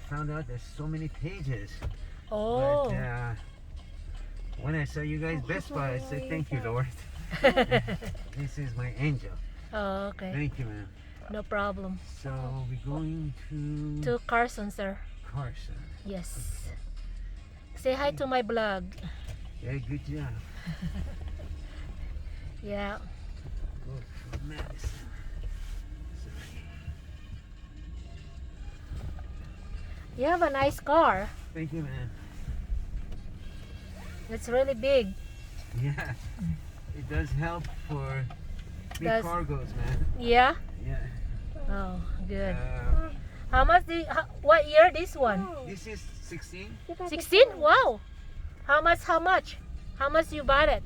found out there's so many pages. Oh. But when I saw you guys Best Buy, I said thank you, Lord. This is my angel. Oh, okay. Thank you, man. No problem. So we're going to To Carson, sir. Carson. Yes. Say hi to my blog. Yeah, good job. Yeah. Go for Madison. Sorry. You have a nice car. Thank you, man. It's really big. Yeah, it does help for big Does- cargos, man. Yeah. Yeah. Oh, good. Uh, How much? What year this one? this is 16. 16? Wow. How much? How much? How much you bought it?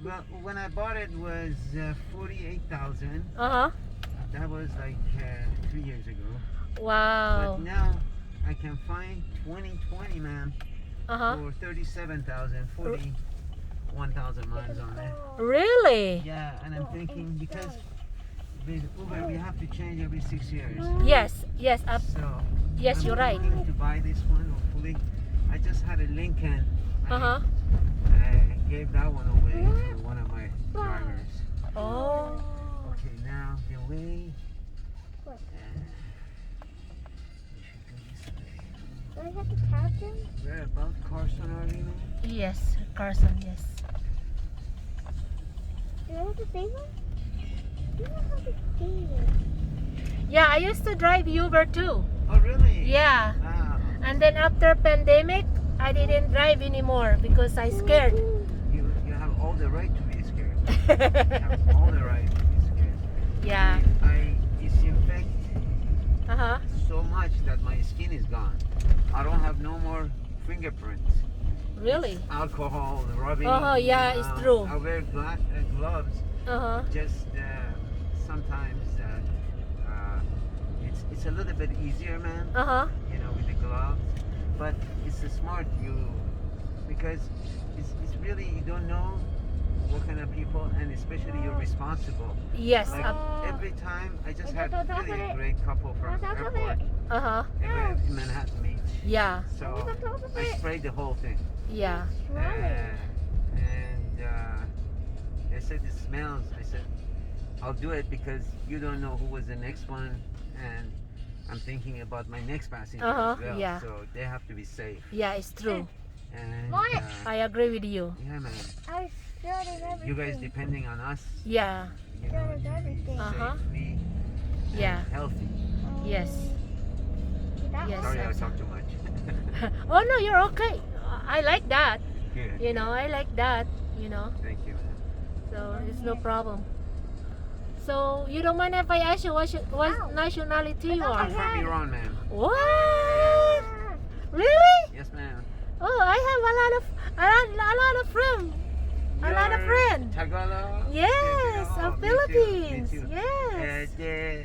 Well, when I bought it was 48,000. Uh huh. That was like 3 years ago. Wow. But now I can find 2020, man, Uh huh. for 37,000, 41,000 miles on it. Really? Yeah, and I'm thinking because with Uber we have to change every 6 years. Yes. Yes. So Yes, I'm you're right. looking to buy this one. Hopefully, I just had a Lincoln. Uh huh. I gave that one away to one of my drivers. Oh. Okay, now the way. Do I have to tap them? Where about Carson are we, man? Yes, Carson. Yes. Do I have to save them? You don't have to save it. Yeah, I used to drive Uber too. Oh, really? Yeah. Wow. And then after pandemic, I didn't drive anymore because I scared. You have all the right to be scared. You have all the right to be scared. Yeah. I disinfect Uh huh. so much that my skin is gone. I don't have no more fingerprints. Really? Alcohol, rubbing. Oh, yeah, it's true. I wear gloves. Uh huh. Just sometimes it's a little bit easier, man. Uh huh. You know, with the gloves. But it's a smart because it's really you don't know what kind of people, and especially you're responsible. Yes. Like every time, I just had Don't touch really a it. great couple from Don't touch airport Uh huh. in Manhattan Beach. Yeah. So Don't touch I it. sprayed the whole thing. Yeah. And they said it smells. I said, I'll do it because you don't know who was the next one, and I'm thinking about my next passenger Uh-huh, as well. yeah. So they have to be safe. Yeah, it's true. And Maya. I agree with you. yeah, man. I started everything. You guys depending on us, Yeah. you know, Started everything. Uh-huh. safely Yeah. and healthy. Yes. That Yes. Sorry, I absolutely. talk too much. Oh no, you're okay. I like that. Good. You know, I like that. You know, Thank you, man. so it's no problem. So you don't mind if I ask you what nationality you I'm are? from Iran, man. What? Really? Yes, ma'am. Oh, I have a lot of friends. A lot of You're friends. Tagalog? Yes, Oh, of me too, me Philippines. too. Yes. The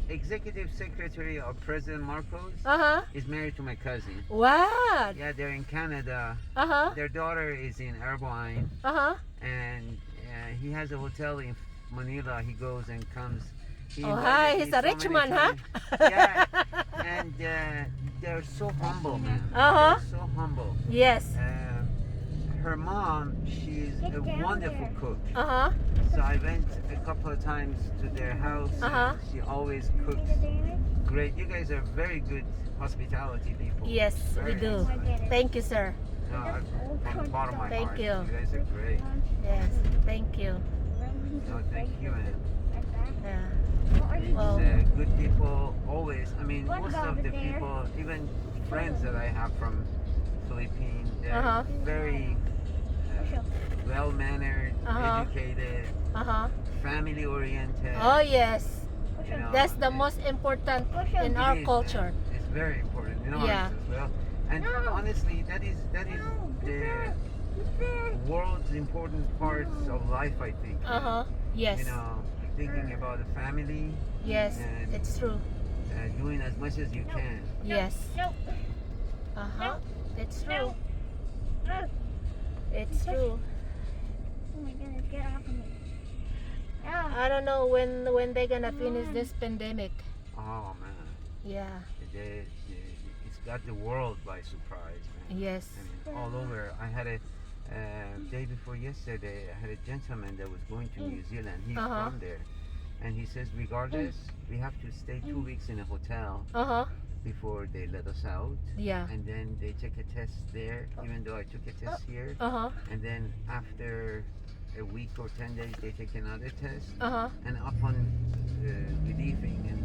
executive secretary of President Marcos Uh huh. is married to my cousin. What? Yeah, they're in Canada. Uh huh. Their daughter is in Irvine, Uh huh. and he has a hotel in Manila. He goes and comes. He Oh, invited hi. me He's a so rich many man, huh? times. Yeah, and they're so humble, man. Uh-huh. They're so humble. Yes. Her mom, she's a wonderful cook. Uh huh. So I went a couple of times to their house. and Uh-huh. She always cooks great. You guys are very good hospitality people. Yes, we Very do. excellent. Thank you, sir. No, from the bottom of my Thank heart. you. You guys are great. Yes. Thank you. No, thank you, man. Yeah. It's Well- good people always. I mean, What most about of the there? people, even friends that I have from Philippines, they're Uh-huh. very well-mannered, Uh-huh. educated, Uh huh. family-oriented. Oh yes. you know, That's the it- most important It in it our is, culture. man. It's very important in ours Yeah. as well. And No. honestly, that is the world's important parts of life, I think. Uh huh. Yes. You know, thinking about the family, Yes. and- It's true. doing as much as you can. Yes. No. Uh huh. It's true. No. It's true. Oh my goodness, get off of me. I don't know when they're gonna finish this pandemic. Oh man, Yeah. it's got the world by surprise, man. Yes. I mean, all over. I had a day before yesterday. I had a gentleman that was going to New Zealand. He's Uh-huh. from there, and he says, regardless, we have to stay 2 weeks in a hotel Uh-huh. before they let us out, Yeah. and then they take a test there. Even though I took a test here, Uh-huh. and then after a week or 10 days, they take another test, Uh-huh. and upon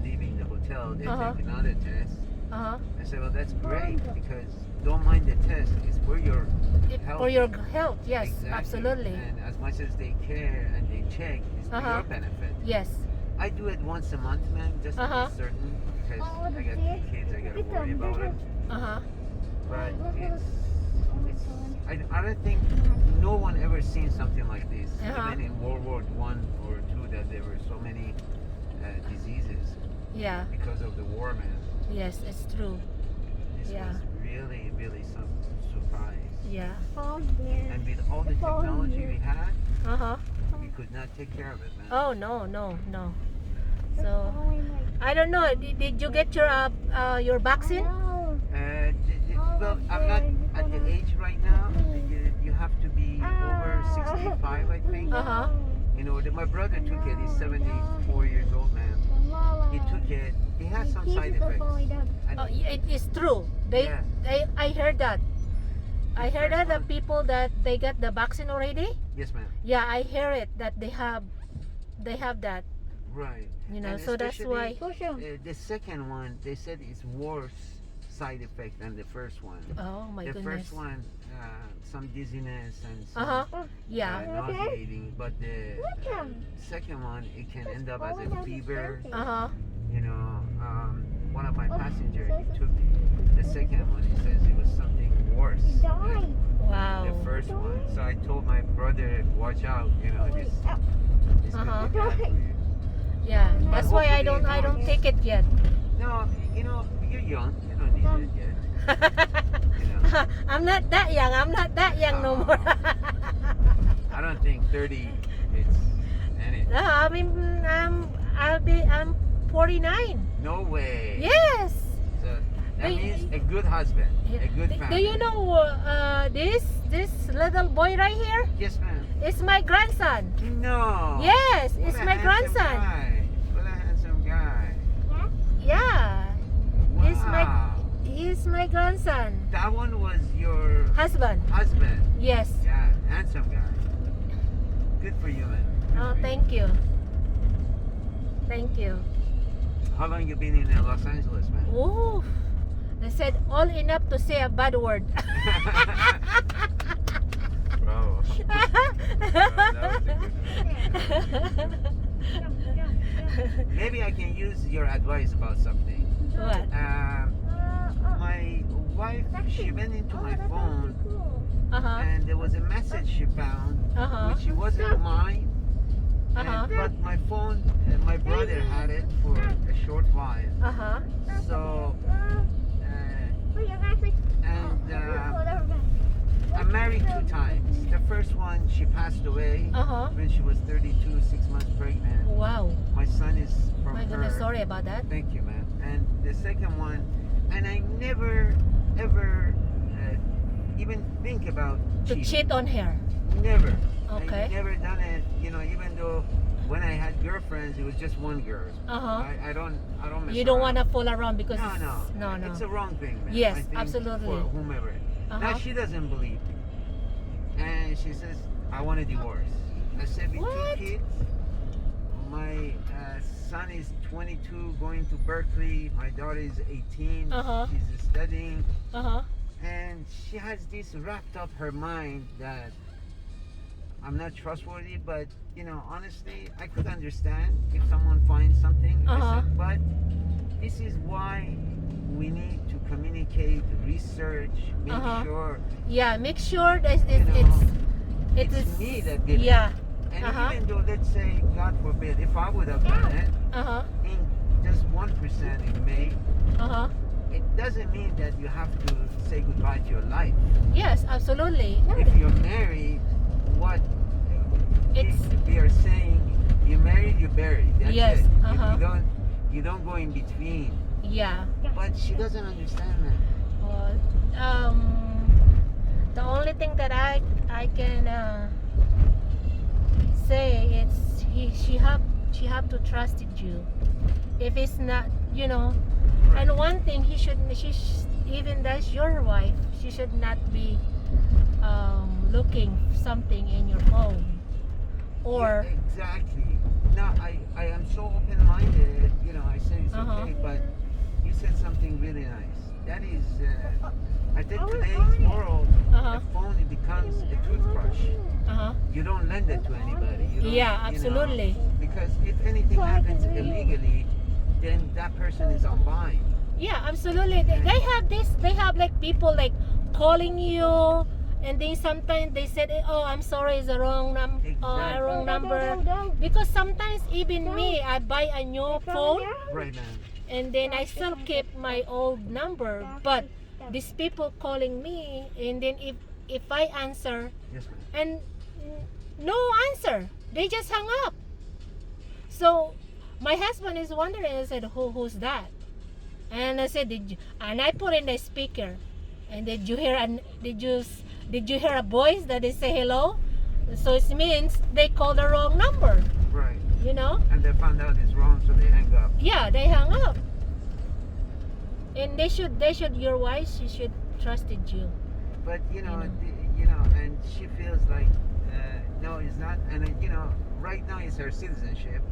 leaving the hotel, they Uh-huh. take another test. Uh-huh. I said, well, that's great because don't mind the test. It's for your health. For your health, yes, Exactly. absolutely. And as much as they care and they check, it's for Uh-huh. your benefit. Yes. I do it once a month, man, just to Uh-huh. be certain because Oh, I got 2 kids. I got to worry about them. Uh-huh. But I don't think no one ever seen something like this. Uh-huh. Even in World War I or II, that there were so many diseases Yeah. because of the war, man. Yes, it's true. This Yeah. was really, really some surprise. Yeah. Phone there. And with all the technology we had, Uh-huh. we could not take care of it, man. Oh, no, no, no. The So, phone, like, I don't know. Did you get your vaccine? no. Well, I'm not at the age right now. You have to be over 65, I think, Uh-huh. in order. My brother took it. He's 74 years old, man. He took it. He has some side effects. Oh, it is true. Yeah. I heard that. I heard that the First one. people that they got the vaccine already. Yes, ma'am. Yeah, I hear it that they have that. Right. You know, And so that's why. especially, the second one, they said it's worse side effect than the first one. Oh my The goodness. first one, some dizziness and some Uh-huh. Yeah. nauseating, but the Welcome. second one, it can end up as a fever. Uh-huh. You know, one of my passengers, he took the second one. He says it was something worse He than died. Wow. the first one. So I told my brother, watch out. You know, this could Uh-huh. be bad for you. Yeah. That's why I don't Hopefully it take it yet. No, you know, you're young. You don't need it yet. You know. I'm not that young. I'm not that young no more. I don't think 30 it's anything. No, I mean I'm 49. No way. Yes. So that Do you- means a good husband, Yeah. a good Do family. you know this little boy right here? Yes, ma'am. It's my grandson. No. Yes, What it's a my handsome grandson. Guy. What a handsome guy. Yeah, Wow. he's my grandson. That one was your Husband. husband. Yes. Yeah, handsome guy. Good for you, man. Good Oh, for you. thank you. Thank you. How long you been in Los Angeles, man? Ooh. They said all enough to say a bad word. Bro. Maybe I can use your advice about something. What? My wife, she went into my phone Uh-huh. and there was a message she found, Uh-huh. which wasn't mine. Uh-huh. But my phone, my brother had it for a short while. Uh-huh. So, I'm married 2 times. The first one, she passed away Uh-huh. when she was 32, 6 months pregnant. Wow. My son is from My goodness, her. sorry about that. Thank you, man. And the second one, and I never, ever even think about To cheating. cheat on her. Never. Okay. I never done it. You know, even though when I had girlfriends, it was just one girl. Uh-huh. I don't mess You don't around. want to fool around because No. no. It's a wrong thing, man. Yes, I think, absolutely. For whomever. Now Uh-huh. she doesn't believe me, and she says, "I want a divorce." I said, "With What? 2 kids, my son is 22, going to Berkeley. My daughter is 18. Uh-huh. She's studying, Uh-huh. and she has this wrapped up her mind that I'm not trustworthy. But you know, honestly, I could understand if someone finds something. I Uh-huh. said, but this is why we need to communicate, research, make Uh-huh. sure Yeah, make sure that You know, it it's is me that did it. Yeah. And Uh-huh. even though, let's say, God forbid, if I would have done it, Uh-huh. in just 1% in May, Uh-huh. it doesn't mean that you have to say goodbye to your life. Yes, absolutely. If you're married, what It's we are saying, you married, you buried. That's Yes, it. uh-huh. You don't, You don't go in between. Yeah. But she doesn't understand that. Well, the only thing that I can say is she have to trust in you. If it's not, you know, and one thing even that's your wife, she should not be looking something in your phone or Yeah, exactly. No, I am so open-minded. You know, I say it's Uh-huh. okay, but you said something really nice. That is, I think Oh, today's world, Uh-huh. the phone it becomes a toothbrush. uh-huh. You don't lend it to anybody. You don't, Yeah, you know, absolutely. because if anything happens illegally, then that person is on bind. Yeah, absolutely. They have like people like calling you, and then sometimes they said, "Oh, I'm sorry, it's the wrong Exactly. wrong number." Go. Because sometimes even me, I buy a new phone, Right, man. and then I still keep my old number. But these people calling me, and then if I answer Yes, man. and no answer, they just hung up. So my husband is wondering. I said, who's that? And I said, and I put in the speaker. And did you hear a voice that they say hello? So it means they called the wrong number, Right. you know? And they found out it's wrong, so they hang up. Yeah, they hung up. And your wife, she should trusted you. But you know, You know. and she feels like no, it's not. And you know, right now it's her citizenship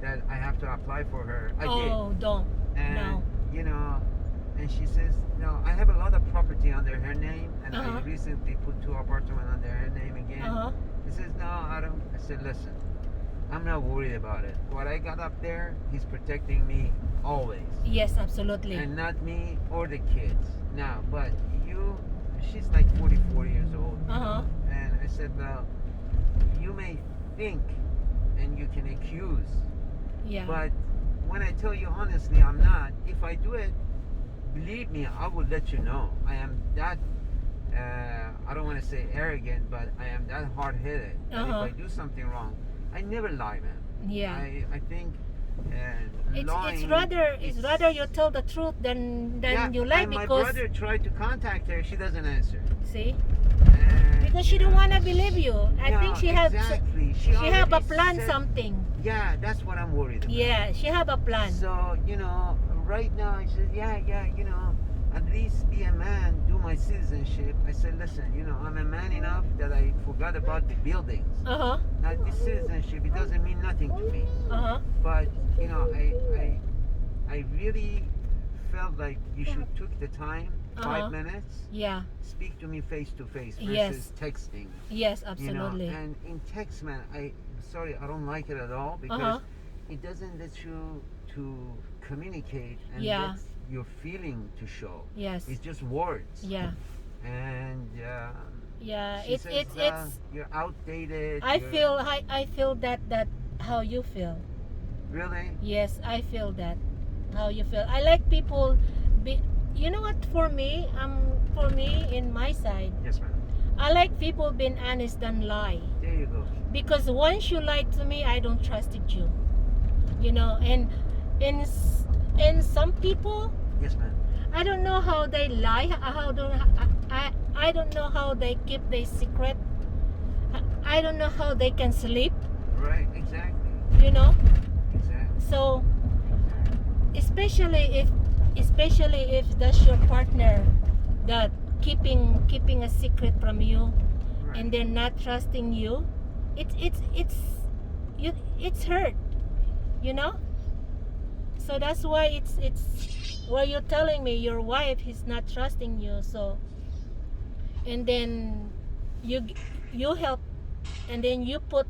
that I have to apply for her. I Oh, don't. did, and no. you know, and she says no. I have a lot of property under her name, and Uh-huh. I recently put 2 apartments under her name again. Uh-huh. He says no, I don't. I said listen, I'm not worried about it. What I got up there, he's protecting me always. Yes, absolutely. And not me or the kids. Now, but she's like 44 years old. you Uh-huh. know, And I said, well, you may think and you can accuse, Yeah. but when I tell you honestly, I'm not. If I do it, believe me, I will let you know. I am that, I don't want to say arrogant, but I am that hard-headed. That Uh-huh. if I do something wrong, I never lie, man. Yeah. I think It's lying, rather you tell the truth than you lie, and my because brother tried to contact her. She doesn't answer. see, And, because she you don't know, want to believe you. I no, think she have exactly. she have a already plan said- something. Yeah, that's what I'm worried about. Yeah, she have a plan. So you know, right now I said, yeah, you know, at least be a man, do my citizenship. I said, listen, you know, I'm a man enough that I forgot about the buildings. Uh huh. Now this citizenship, it doesn't mean nothing to me. Uh huh. But you know, I really felt like you should took the time, Uh-huh. 5 minutes, Yeah. speak to me face to face Yes. versus texting. Yes, You know, absolutely. and in text, man, sorry, I don't like it at all because Uh-huh. it doesn't let you to communicate and Yeah. let your feeling to show. Yes. It's just words. Yeah. And Yeah. she says, It's. you're outdated. I you're-" I feel that how you feel. Really? Yes, I feel that how you feel. I like people be. You know what? For me, in my side, Yes, ma'am. I like people being honest than lie. There you go. Because once you lied to me, I don't trust you. You know, and some people, Yes, ma'am. I don't know how they lie. I don't know how they keep their secret. I don't know how they can sleep. Right, exactly. You know. Exactly. So, especially if that's your partner that keeping a secret from you, Right. and they're not trusting you, it's hurt, you know. So that's why it's why you're telling me your wife is not trusting you. So, and then you help, and then you put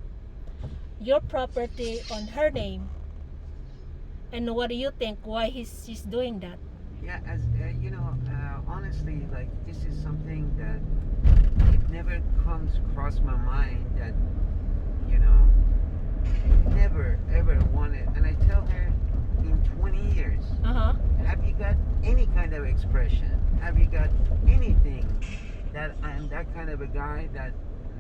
your property on her name. And what do you think? Why she's doing that? Yeah, as you know, honestly, like this is something that it never comes across my mind that, you know, never ever wanted. And I tell her, in 20 years, Uh huh. have you got any kind of expression? Have you got anything that I'm that kind of a guy that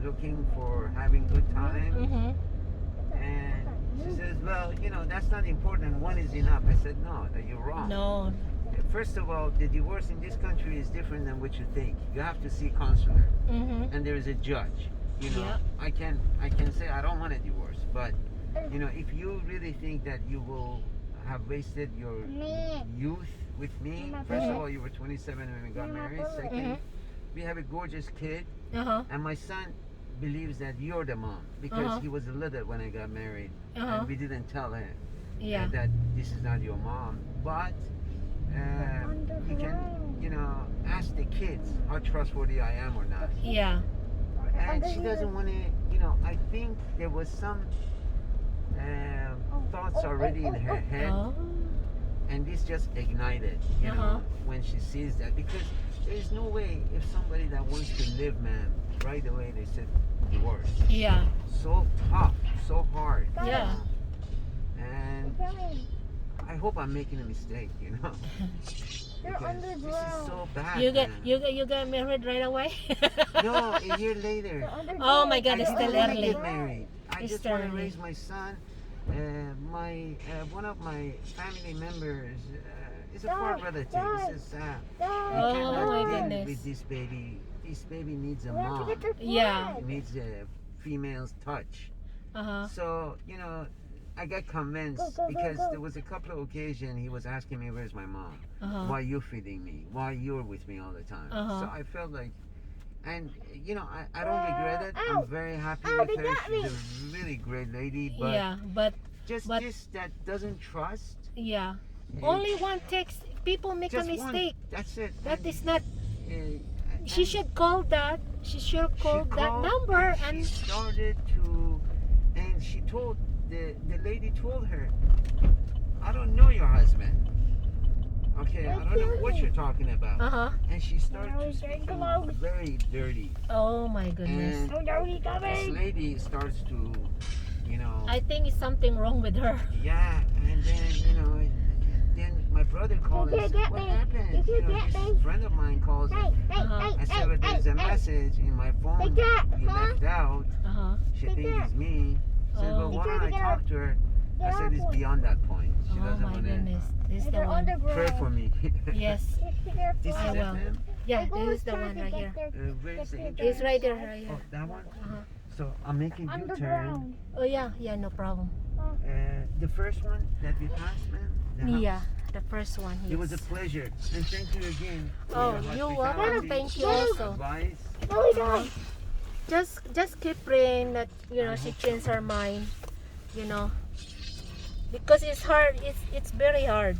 looking for having good time? Mhm. And She says, well, that's not important. One is enough. I said, no, you're wrong. No. First of all, the divorce in this country is different than what you think. You have to see consular, Mm-hmm. and there is a judge. Yeah. I can say I don't want a divorce, but if you really think that you will have wasted your youth with me, first of all, you were 27 when we got married. Second, we have a gorgeous kid, Uh-huh. and my son believes that you're the mom because he was little when I got married, Uh-huh. and we didn't tell him Yeah. that this is not your mom. But you can, ask the kids how trustworthy I am or not. Yeah. And she doesn't want to, I think there was some thoughts already in her head, Oh. and this just ignited, Uh-huh. when she sees that. Because there's no way if somebody that wants to live, man, right away they said divorce. Yeah. So tough, so hard. Yeah. And I hope I'm making a mistake, because this is so bad. You get man. you got married right away? No, a year later. Oh my God, I it's don't still wanna early. get married. I It's just still want to early. raise my son. One of my family members is a poor relative. This is sad. Oh, Cannot my deal goodness. with this baby. This baby needs a mom. Yeah. It needs a female's touch. Uh-huh. So I got convinced because there was a couple of occasions he was asking me, "Where's my mom? Uh-huh. Why you feeding me? Why you're with me all the time?" Uh-huh. So I felt like, and I don't regret it. I'm very happy Ow, with they her. got She's me. a really great lady, but Yeah, but just but- this that doesn't trust. yeah. eh, Only one text. People make a just one. mistake. That's it. That And, is not. eh, She and should call that. She should she call that called number she and. started to, and she told the lady told her, "I don't know your husband. Okay, I don't know what you're talking about." Uh huh. And she started Now to he's speak getting close. very dirty. Oh my goodness. And Oh no, he's this coming. lady starts to, I think it's something wrong with her. yeah, and then, then my brother called You and can't said, get "What me. happened?" You can't get This me. friend of mine calls. Hey, hey, Uh-huh. hey, I said, hey, "But there's a hey, message in my phone. Take that, You huh? left out. Uh huh. She Take thinks that. it's me." She said, Oh. "But why don't I Get talk out. to her?" I Get said, out. "It's beyond that point. She Oh doesn't my want to goodness. This is the They're one. underground. pray for me." Yes. This I is it, will. man. Yeah, this is the one right here. Where's the It's It's entrance? right there, right Oh, here. that one? Uh-huh. So I'm making U-turn. Underground. Oh yeah, yeah, no problem. The first one that we passed, man. the house, Yeah, the first one. It was a Yes. pleasure. And thank you again. for Oh, your you're hospitality, welcome. Thank you also. Advice. No, he don't. Just keep praying that she changes her mind, because it's hard. It's very hard.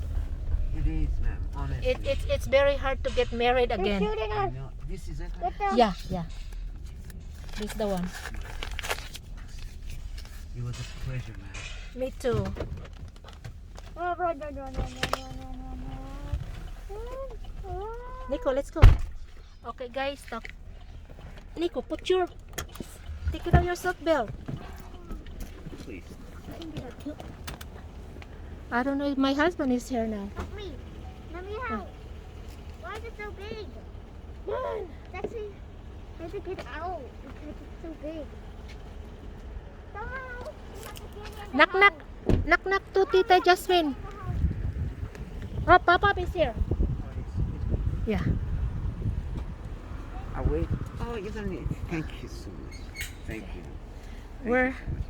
It is, man. Honestly. It's very hard to get married They're again. shooting us. This is it. Get them. Yeah, yeah. This is the one. It was a pleasure, man. Me too. Oh, run, run, run, run, run, run, run, run. Nico, let's go. Okay, guys, stop. Nico, take it out your seatbelt. Please. I don't know if my husband is here now. Help me. Let me out. Why is it so big? Taxi. I have to get out because it's so big. Somehow, you have to get in the Knock, knock. house. Knock, knock to Tita Jasmine. Oh, Papa is here. Yeah. I wait. Oh, you don't need. Thank you so much. Thank you. Thank We're you so much.